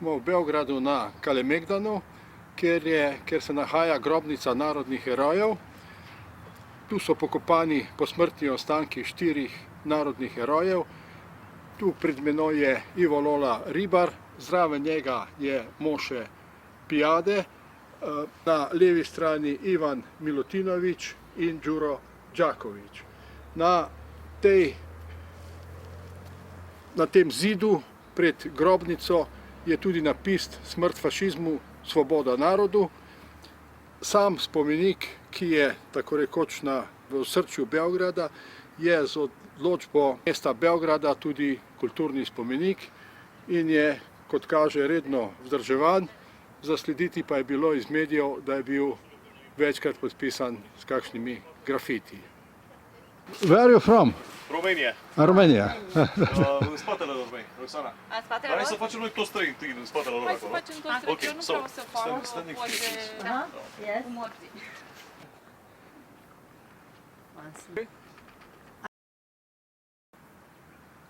Smo v Beogradu na Kalemegdanu, kjer se nahaja grobnica narodnih herojev. Tu so pokopani posmrtni ostanki 4 narodnih herojev. Tu pred menoj je Ivo Lola Ribar, zraven njega je Moše Pijade, na levi strani Ivan Milutinović in Đuro Đaković. Na tem zidu pred grobnico je tudi napis Smrt fašizmu, svoboda narodu. Sam spomenik, ki je tako rekoč v osrčju Beograda, je z odločbo mesta Beograda tudi kulturni spomenik in je, kot kaže, redno vzdrževan. Zaslediti pa je bilo iz medijev, da je bil večkrat podpisan s kakšnimi grafiti. Where are you from? Romania. Romania. În spatele lor, măi, Roxana. În spatele Hai lor? să facem noi toți trei întâi în spatele lor Hai să acolo. facem toți trei, Ok, eu nu so, vreau să fac o standing poze cu morții.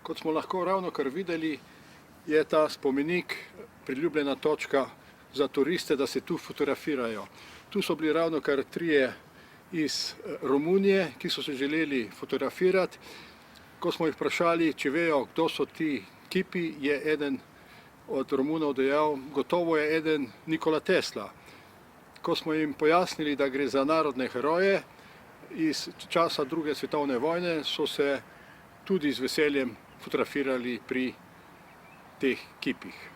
Kot smo lahko ravnokar videli, je ta spomenik priljubljena točka za turiste, da se tu fotografirajo. Tu so bili ravnokar 3 iz Romunije, ki so se želeli fotografirati. Ko smo jih vprašali, če vejo, kdo so ti kipi, je eden od Romunov dejal, gotovo je eden Nikola Tesla. Ko smo jim pojasnili, da gre za narodne heroje iz časa II. Svetovne vojne, so se tudi z veseljem fotografirali pri teh kipih.